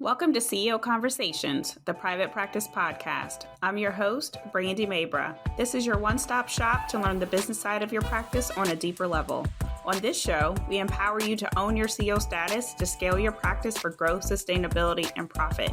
Welcome to CEO Conversations, the private practice podcast. I'm your host, Brandy Mabra. This is your one-stop shop to learn the business side of your practice on a deeper level. On this show, we empower you to own your CEO status to scale your practice for growth, sustainability, and profit.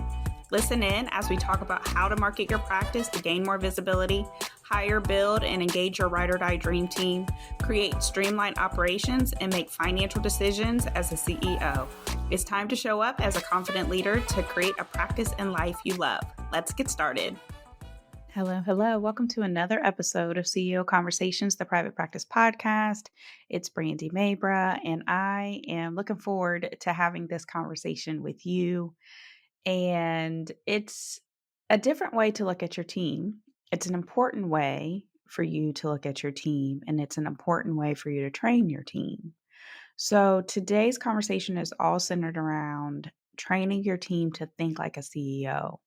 Listen in as we talk about how to market your practice to gain more visibility, hire, build, and engage your ride or die dream team, create streamlined operations, and make financial decisions as a CEO. It's time to show up as a confident leader to create a practice and life you love. Let's get started. Hello. Welcome to another episode of CEO Conversations, the private practice podcast. It's Brandy Mabra, and I am looking forward to having this conversation with you. And it's a different way to look at your team. It's an important way for you to look at your team, and it's an important way for you to train your team. So today's conversation is all centered around training your team to think like a CEO.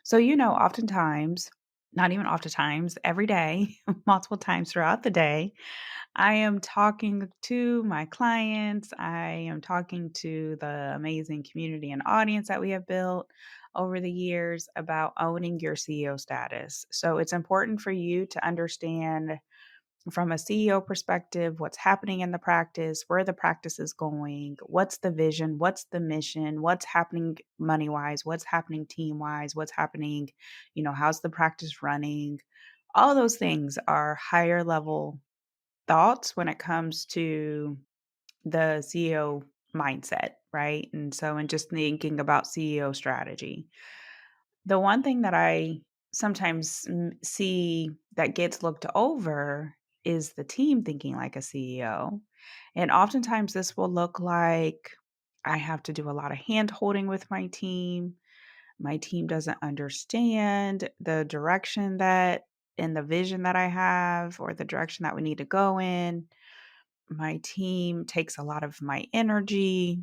So, oftentimes, not even oftentimes, every day, multiple times throughout the day, I am talking to my clients. I am talking to the amazing community and audience that we have built over the years about owning your CEO status. So it's important for you to understand from a CEO perspective, what's happening in the practice, where the practice is going, what's the vision, what's the mission, what's happening money wise, what's happening team wise, what's happening, how's the practice running. All those things are higher level thoughts when it comes to the CEO mindset, right? And just thinking about CEO strategy. The one thing that I sometimes see that gets looked over is the team thinking like a CEO. And oftentimes this will look like I have to do a lot of hand holding with my team. My team doesn't understand the direction that and the vision that I have or the direction that we need to go in. My team takes a lot of my energy.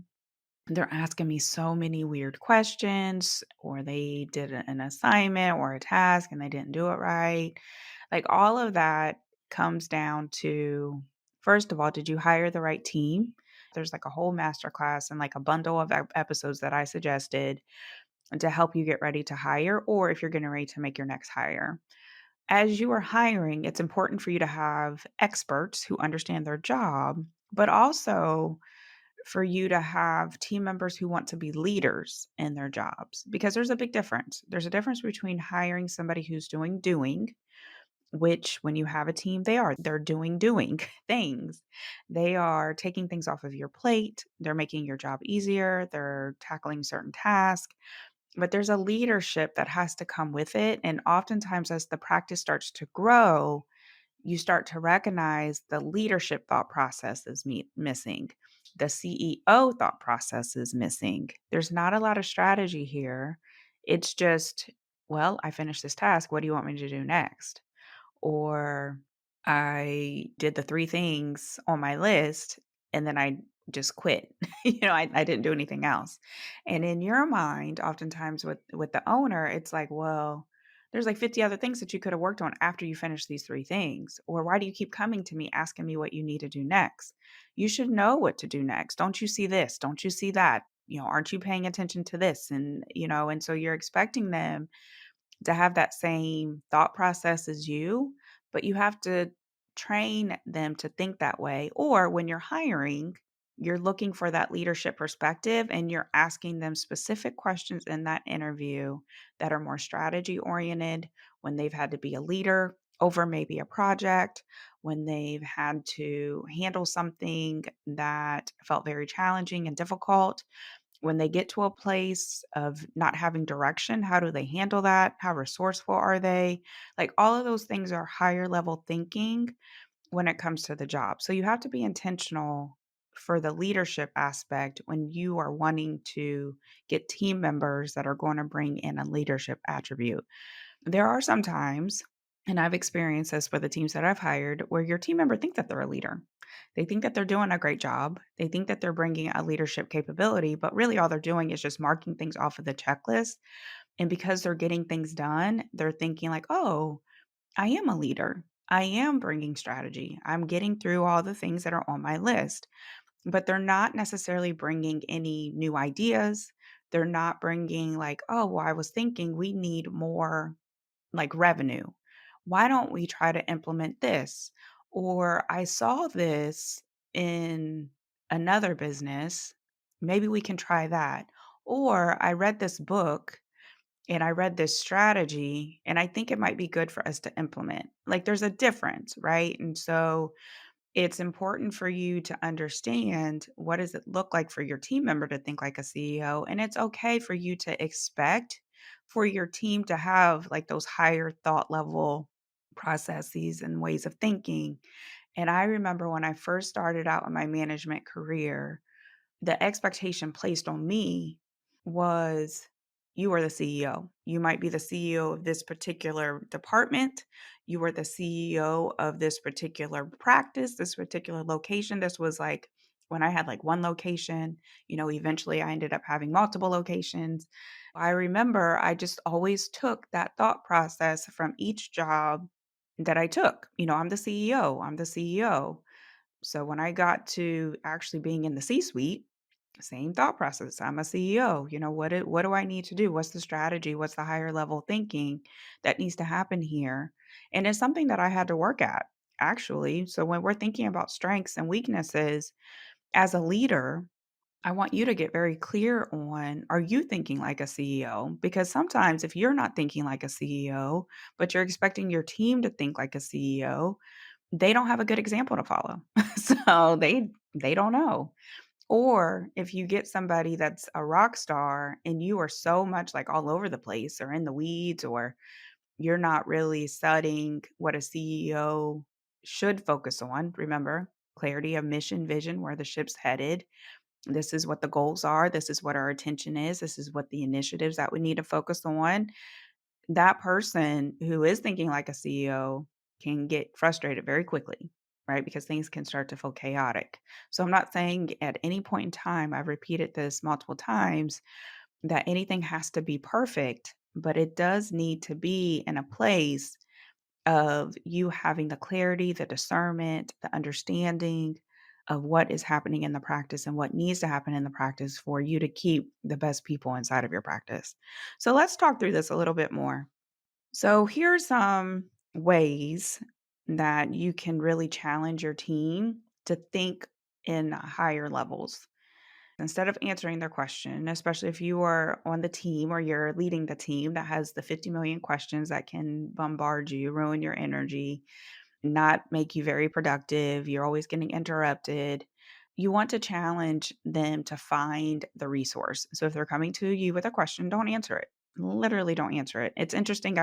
They're asking me so many weird questions, or they did an assignment or a task and they didn't do it right. Like all of that comes down to, first of all, did you hire the right team? There's like a whole masterclass and like a bundle of episodes that I suggested to help you get ready to hire, or if you're getting ready to make your next hire. As you are hiring, it's important for you to have experts who understand their job, but also for you to have team members who want to be leaders in their jobs because there's a big difference. There's a difference between hiring somebody who's doing, which when you have a team, they're doing things. They are taking things off of your plate. They're making your job easier. They're tackling certain tasks. But there's a leadership that has to come with it. And oftentimes, as the practice starts to grow, you start to recognize the leadership thought process is missing. The CEO thought process is missing. There's not a lot of strategy here. It's just, well, I finished this task. What do you want me to do next? Or I did the three things on my list and then I just quit. I didn't do anything else. And in your mind, oftentimes with the owner, it's like, well, there's like 50 other things that you could have worked on after you finish these three things. Or why do you keep coming to me asking me what you need to do next? You should know what to do next. Don't you see this? Don't you see that? Aren't you paying attention to this? And so you're expecting them to have that same thought process as you, but you have to train them to think that way. Or when you're hiring, you're looking for that leadership perspective and you're asking them specific questions in that interview that are more strategy oriented when they've had to be a leader over maybe a project, when they've had to handle something that felt very challenging and difficult. When they get to a place of not having direction, how do they handle that? How resourceful are they? Like all of those things are higher level thinking when it comes to the job. So you have to be intentional for the leadership aspect when you are wanting to get team members that are going to bring in a leadership attribute. There are some times, and I've experienced this with the teams that I've hired, where your team member think that they're a leader. They think that they're doing a great job. They think that they're bringing a leadership capability, but really all they're doing is just marking things off of the checklist. And because they're getting things done, they're thinking like, oh, I am a leader. I am bringing strategy. I'm getting through all the things that are on my list, but they're not necessarily bringing any new ideas. They're not bringing like, oh, well, I was thinking we need more like revenue. Why don't we try to implement this? Or I saw this in another business. Maybe we can try that. Or I read this book and I read this strategy and I think it might be good for us to implement. Like there's a difference, right? And so it's important for you to understand what does it look like for your team member to think like a CEO, and it's okay for you to expect for your team to have like those higher thought level processes and ways of thinking. And I remember when I first started out in my management career, the expectation placed on me was you are the CEO. You might be the CEO of this particular department. You were the CEO of this particular practice, this particular location. This was like when I had like one location, eventually I ended up having multiple locations. I remember I just always took that thought process from each job that I took. I'm the CEO, I'm the CEO. So when I got to actually being in the C-suite, same thought process. I'm a CEO. What do I need to do? What's the strategy? What's the higher level thinking that needs to happen here? And it's something that I had to work at actually. So when we're thinking about strengths and weaknesses as a leader, I want you to get very clear on, are you thinking like a CEO? Because sometimes if you're not thinking like a CEO, but you're expecting your team to think like a CEO, they don't have a good example to follow. So they don't know. Or if you get somebody that's a rock star and you are so much like all over the place or in the weeds, or you're not really studying what a CEO should focus on. Remember, clarity of mission, vision, where the ship's headed. This is what the goals are. This is what our attention is. This is what the initiatives that we need to focus on. That person who is thinking like a CEO can get frustrated very quickly, right? Because things can start to feel chaotic. So I'm not saying at any point in time, I've repeated this multiple times, that anything has to be perfect, but it does need to be in a place of you having the clarity, the discernment, the understanding of what is happening in the practice and what needs to happen in the practice for you to keep the best people inside of your practice. So let's talk through this a little bit more. So here's some ways that you can really challenge your team to think in higher levels. Instead of answering their question, especially if you are on the team or you're leading the team that has the 50 million questions that can bombard you, ruin your energy, not make you very productive, you're always getting interrupted. You want to challenge them to find the resource. So if they're coming to you with a question, don't answer it. Literally don't answer it. It's interesting.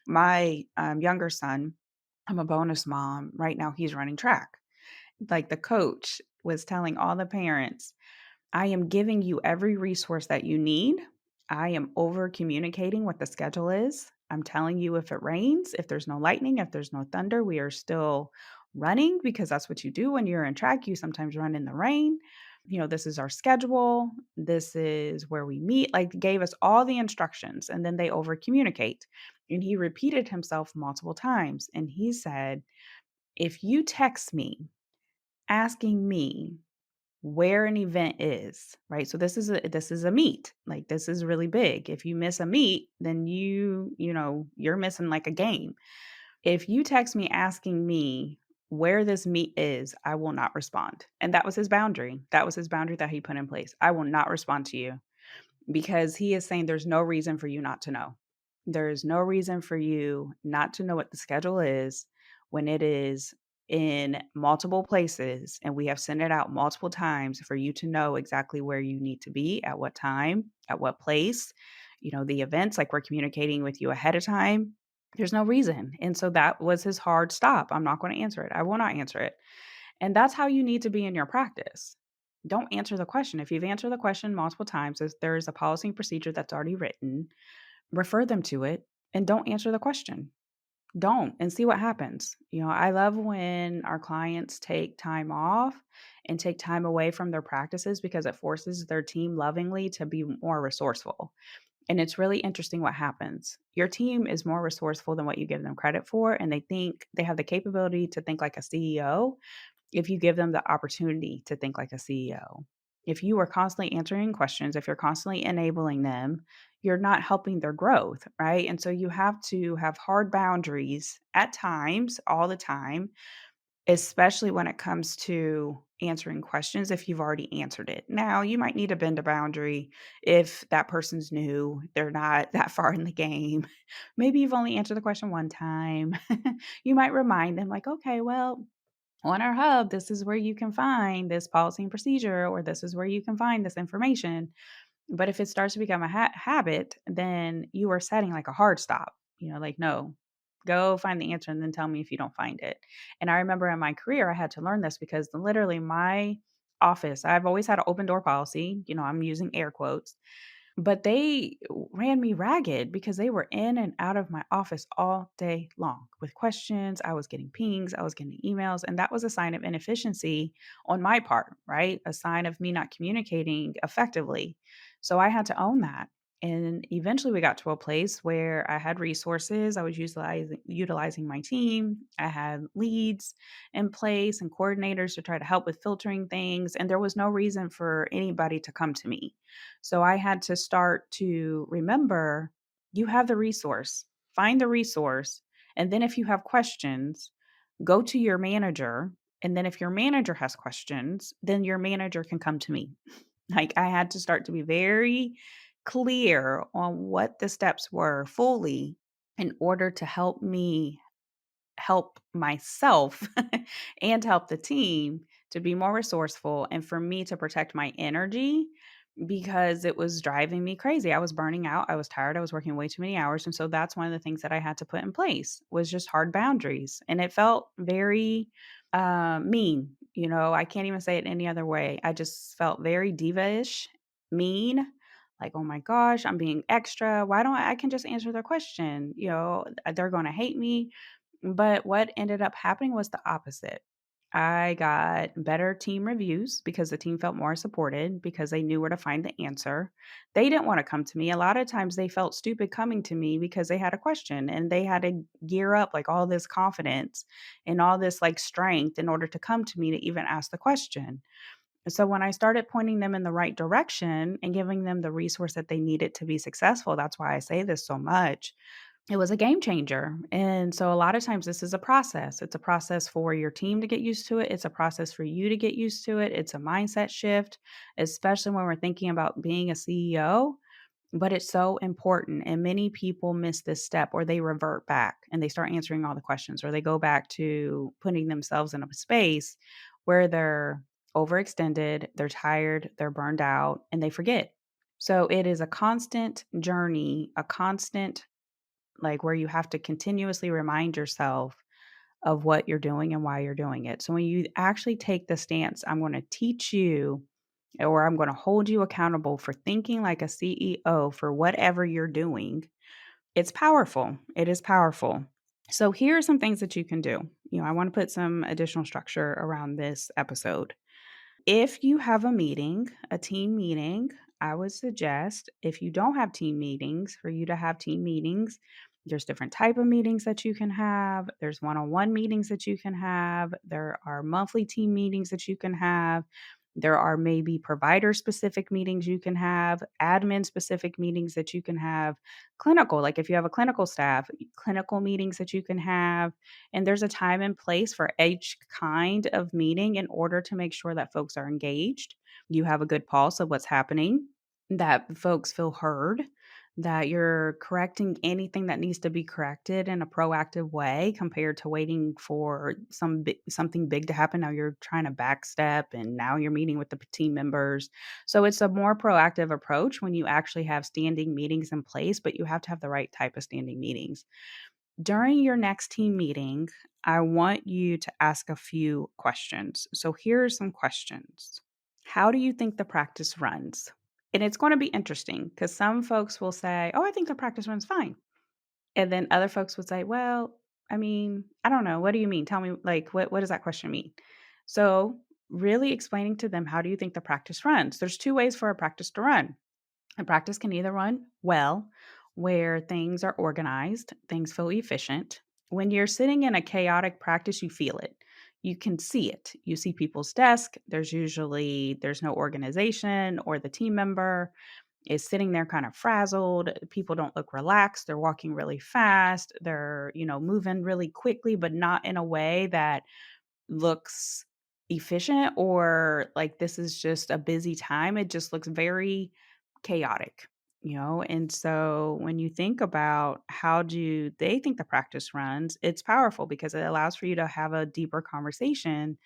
My younger son, I'm a bonus mom. Right now, he's running track. Like the coach was telling all the parents, I am giving you every resource that you need. I am over communicating what the schedule is. I'm telling you if it rains, if there's no lightning, if there's no thunder, we are still running because that's what you do when you're in track. You sometimes run in the rain. This is our schedule. This is where we meet. Like gave us all the instructions and then they over communicate. And he repeated himself multiple times. And he said, if you text me asking me where an event is, right? So this is a meet. Like this is really big. If you miss a meet, then you're missing like a game. If you text me asking me where this meet is, I will not respond. And that was his boundary. That was his boundary that he put in place. I will not respond to you because he is saying there's no reason for you not to know. There is no reason for you not to know what the schedule is when it is in multiple places and we have sent it out multiple times for you to know exactly where you need to be at what time, at what place, the events, like we're communicating with you ahead of time. There's no reason. And so that was his hard stop. I'm not going to answer it. I will not answer it. And that's how you need to be in your practice. Don't answer the question. If you've answered the question multiple times, if there is a policy and procedure that's already written, refer them to it and don't answer the question. Don't and see what happens. I love when our clients take time off and take time away from their practices because it forces their team lovingly to be more resourceful. And it's really interesting what happens. Your team is more resourceful than what you give them credit for, and they think they have the capability to think like a CEO if you give them the opportunity to think like a CEO. If you are constantly answering questions, if you're constantly enabling them, you're not helping their growth, right? And so you have to have hard boundaries at times, all the time, especially when it comes to answering questions if you've already answered it. Now, you might need to bend a boundary if that person's new, they're not that far in the game. Maybe you've only answered the question one time. You might remind them, like, okay, well, on our hub, this is where you can find this policy and procedure, or this is where you can find this information. But if it starts to become a habit, then you are setting like a hard stop, like, no, go find the answer and then tell me if you don't find it. And I remember in my career, I had to learn this because literally my office, I've always had an open door policy, I'm using air quotes, but they ran me ragged because they were in and out of my office all day long with questions. I was getting pings, I was getting emails, and that was a sign of inefficiency on my part, right? A sign of me not communicating effectively. So I had to own that. And eventually we got to a place where I had resources. I was utilizing my team. I had leads in place and coordinators to try to help with filtering things. And there was no reason for anybody to come to me. So I had to start to remember, you have the resource, find the resource. And then if you have questions, go to your manager. And then if your manager has questions, then your manager can come to me. Like, I had to start to be very clear on what the steps were fully in order to help me help myself and help the team to be more resourceful, and for me to protect my energy because it was driving me crazy. I was burning out. I was tired. I was working way too many hours. And so that's one of the things that I had to put in place was just hard boundaries. And it felt very mean. I can't even say it any other way. I just felt very diva-ish, mean. Like, oh my gosh, I'm being extra. Why don't I can just answer their question? They're going to hate me. But what ended up happening was the opposite. I got better team reviews because the team felt more supported because they knew where to find the answer. They didn't want to come to me. A lot of times they felt stupid coming to me because they had a question and they had to gear up like all this confidence and all this like strength in order to come to me to even ask the question. So when I started pointing them in the right direction and giving them the resource that they needed to be successful, that's why I say this so much. It was a game changer. And so a lot of times this is a process. It's a process for your team to get used to it. It's a process for you to get used to it. It's a mindset shift, especially when we're thinking about being a CEO. But it's so important. And many people miss this step, or they revert back and they start answering all the questions, or they go back to putting themselves in a space where they're overextended, they're tired, they're burned out, and they forget. So it is a constant journey, a constant, like, where you have to continuously remind yourself of what you're doing and why you're doing it. So when you actually take the stance, I'm going to teach you, or I'm going to hold you accountable for thinking like a CEO for whatever you're doing, it's powerful. It is powerful. So here are some things that you can do. I want to put some additional structure around this episode. If you have a meeting, a team meeting, I would suggest, if you don't have team meetings, for you to have team meetings. There's different type of meetings that you can have. There's one-on-one meetings that you can have. There are monthly team meetings that you can have. There are maybe provider specific meetings you can have, admin specific meetings that you can have, clinical, like if you have a clinical staff, clinical meetings that you can have. And there's a time and place for each kind of meeting in order to make sure that folks are engaged. You have a good pulse of what's happening, that folks feel heard, that you're correcting anything that needs to be corrected in a proactive way compared to waiting for something big to happen. Now you're trying to backstep and now you're meeting with the team members. So it's a more proactive approach when you actually have standing meetings in place, but you have to have the right type of standing meetings. During your next team meeting, I want you to ask a few questions. So here are some questions. How do you think the practice runs? And it's going to be interesting because some folks will say, oh, I think the practice runs fine. And then other folks would say, well, I mean, I don't know. What do you mean? Tell me, like, what does that question mean? So really explaining to them, how do you think the practice runs? There's two ways for a practice to run. A practice can either run well, where things are organized, things feel efficient. When you're sitting in a chaotic practice, you feel it. you can see it. You see people's desk. There's no organization, or the team member is sitting there kind of frazzled. People don't look relaxed. They're walking really fast. They're, moving really quickly, but not in a way that looks efficient or like this is just a busy time. It just looks very chaotic. And so when you think about how do they think the practice runs, it's powerful because it allows for you to have a deeper conversation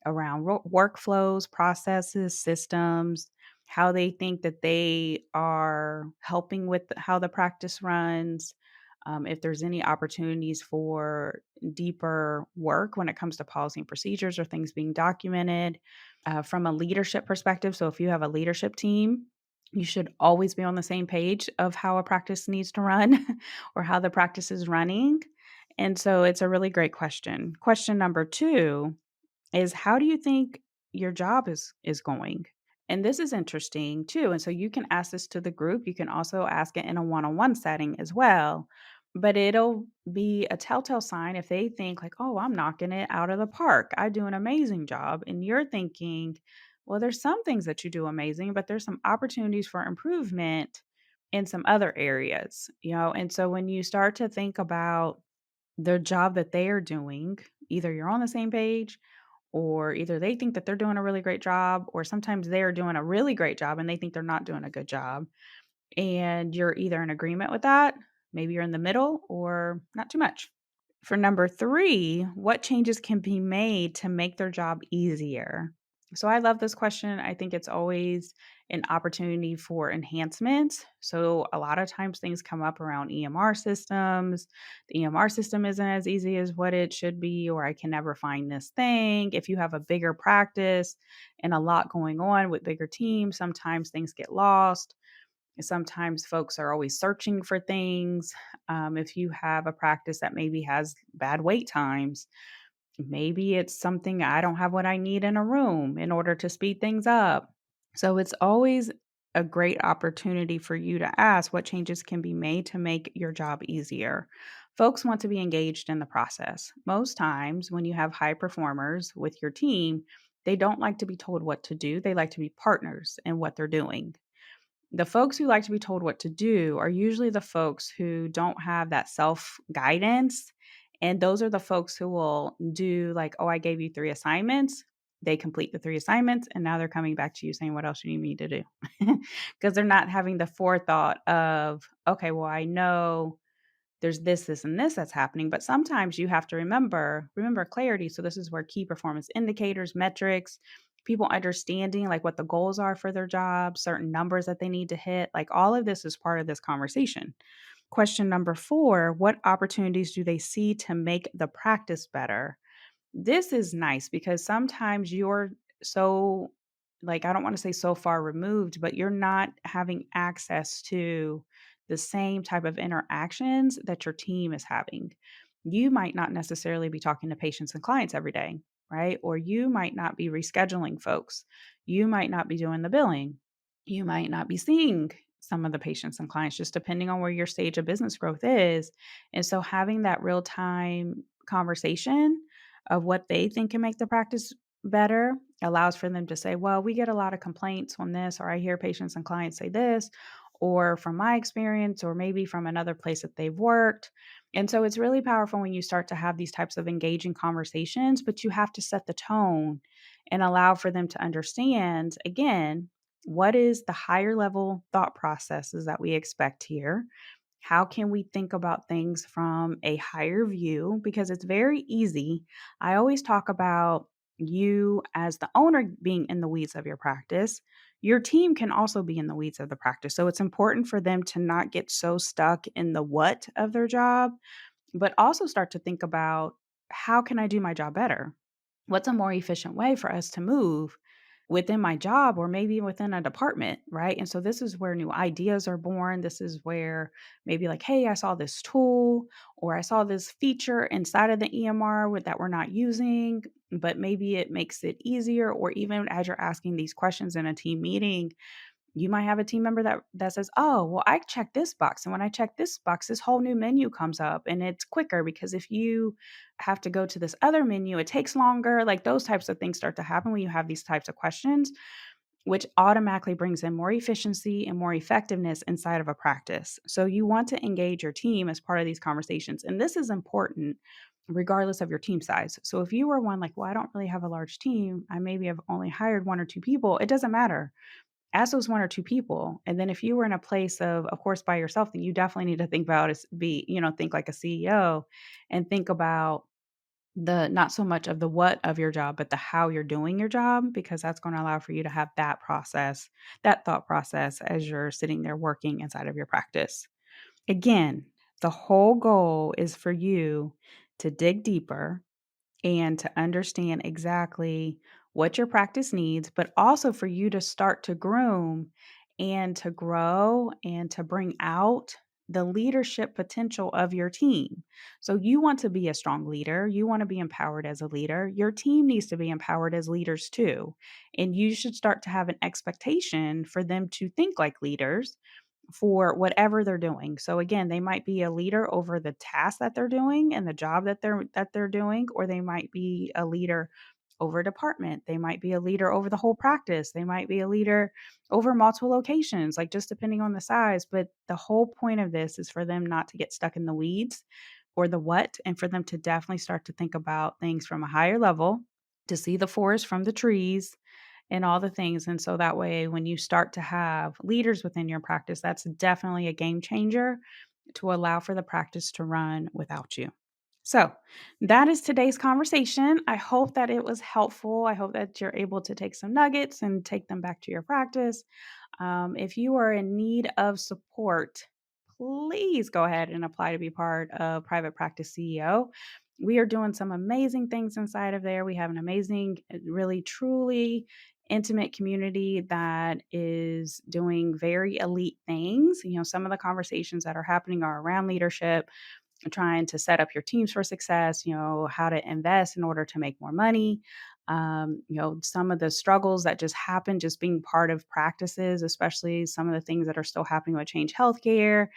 around workflows, processes, systems, how they think that they are helping with how the practice runs, if there's any opportunities for deeper work when it comes to policy and procedures or things being documented from a leadership perspective. So if you have a leadership team, you should always be on the same page of how a practice needs to run or how the practice is running. And so it's a really great question. Question number two is, how do you think your job is going? And this is interesting too. And so you can ask this to the group. You can also ask it in a one-on-one setting as well. But it'll be a telltale sign if they think like, "Oh, I'm knocking it out of the park. I do an amazing job." And you're thinking, "Well, there's some things that you do amazing, but there's some opportunities for improvement in some other areas." And so when you start to think about the job that they are doing, either you're on the same page, or either they think that they're doing a really great job, or sometimes they're doing a really great job and they think they're not doing a good job. And you're either in agreement with that, maybe you're in the middle, or not too much. For number three, what changes can be made to make their job easier? So I love this question. I think it's always an opportunity for enhancement. So a lot of times things come up around EMR systems. The EMR system isn't as easy as what it should be, or I can never find this thing. If you have a bigger practice and a lot going on with bigger teams, sometimes things get lost. Sometimes folks are always searching for things. If you have a practice that maybe has bad wait times, maybe it's something I don't have what I need in a room in order to speed things up. So it's always a great opportunity for you to ask what changes can be made to make your job easier. Folks want to be engaged in the process. Most times, when you have high performers with your team, they don't like to be told what to do. They like to be partners in what they're doing. The folks who like to be told what to do are usually the folks who don't have that self guidance. And those are the folks who will do like, "Oh, I gave you 3 assignments." They complete the 3 assignments and now they're coming back to you saying, "What else do you need me to do?" Because they're not having the forethought of, okay, well, I know there's this, and this that's happening. But sometimes you have to remember clarity. So this is where key performance indicators, metrics, people understanding like what the goals are for their job, certain numbers that they need to hit, like all of this is part of this conversation. Question number four, what opportunities do they see to make the practice better? This is nice because sometimes you're so, like, I don't want to say so far removed, but you're not having access to the same type of interactions that your team is having. You might not necessarily be talking to patients and clients every day, right? Or you might not be rescheduling folks. You might not be doing the billing. You might not be seeing some of the patients and clients, just depending on where your stage of business growth is. And so having that real time conversation of what they think can make the practice better allows for them to say, "Well, we get a lot of complaints on this," or "I hear patients and clients say this," or "from my experience," or maybe from another place that they've worked. And so it's really powerful when you start to have these types of engaging conversations, but you have to set the tone and allow for them to understand, again, what is the higher level thought processes that we expect here? How can we think about things from a higher view? Because it's very easy. I always talk about you as the owner being in the weeds of your practice. Your team can also be in the weeds of the practice. So it's important for them to not get so stuck in the what of their job, but also start to think about, how can I do my job better? What's a more efficient way for us to move within my job or maybe within a department, right? And so this is where new ideas are born. This is where maybe like, "Hey, I saw this tool or I saw this feature inside of the EMR that we're not using, but maybe it makes it easier." Or even as you're asking these questions in a team meeting, You might have a team member that says, oh, well, I check this box. And when I check this box, this whole new menu comes up and it's quicker because if you have to go to this other menu, it takes longer. Like those types of things start to happen when you have these types of questions, which automatically brings in more efficiency and more effectiveness inside of a practice. So you want to engage your team as part of these conversations. And this is important regardless of your team size. So if you were one like, well, I don't really have a large team, I maybe have only hired one or two people, it doesn't matter. Ask those one or two people. And then if you were in a place of course, by yourself, then you definitely need to think about think like a CEO and think about the not so much of the what of your job, but the how you're doing your job, because that's going to allow for you to have that thought process as you're sitting there working inside of your practice. Again, the whole goal is for you to dig deeper and to understand exactly what your practice needs, but also for you to start to groom and to grow and to bring out the leadership potential of your team. So, you want to be a strong leader. You want to be empowered as a leader. Your team needs to be empowered as leaders too. And you should start to have an expectation for them to think like leaders for whatever they're doing. So again, they might be a leader over the task that they're doing and the job that they're doing, or they might be a leader over a department. They might be a leader over the whole practice. They might be a leader over multiple locations, like just depending on the size. But the whole point of this is for them not to get stuck in the weeds or the what, and for them to definitely start to think about things from a higher level, to see the forest from the trees and all the things. And so that way, when you start to have leaders within your practice, that's definitely a game changer to allow for the practice to run without you. So that is today's conversation. I hope that it was helpful. I hope that you're able to take some nuggets and take them back to your practice. If you are in need of support, please go ahead and apply to be part of Private Practice CEO. We are doing some amazing things inside of there. We have an amazing, really, truly intimate community that is doing very elite things. Some of the conversations that are happening are around leadership, trying to set up your teams for success, how to invest in order to make more money. Some of the struggles that just happen just being part of practices, especially some of the things that are still happening with Change Healthcare.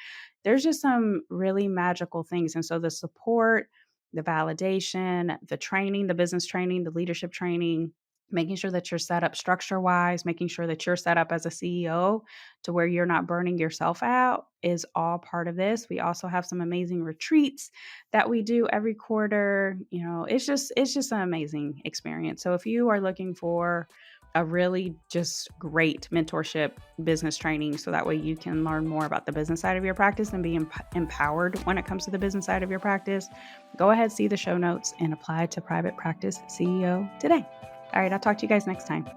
There's just some really magical things. And so the support, the validation, the training, the business training, the leadership training, making sure that you're set up structure wise, making sure that you're set up as a CEO to where you're not burning yourself out is all part of this. We also have some amazing retreats that we do every quarter. It's just an amazing experience. So if you are looking for a really just great mentorship business training, so that way you can learn more about the business side of your practice and be empowered when it comes to the business side of your practice, go ahead, see the show notes, and apply to Private Practice CEO today. All right, I'll talk to you guys next time.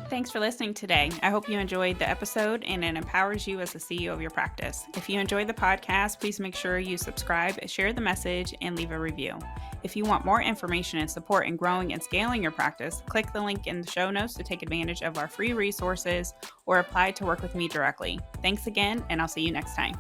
Thanks for listening today. I hope you enjoyed the episode and it empowers you as the CEO of your practice. If you enjoyed the podcast, please make sure you subscribe, share the message, and leave a review. If you want more information and support in growing and scaling your practice, click the link in the show notes to take advantage of our free resources or apply to work with me directly. Thanks again, and I'll see you next time.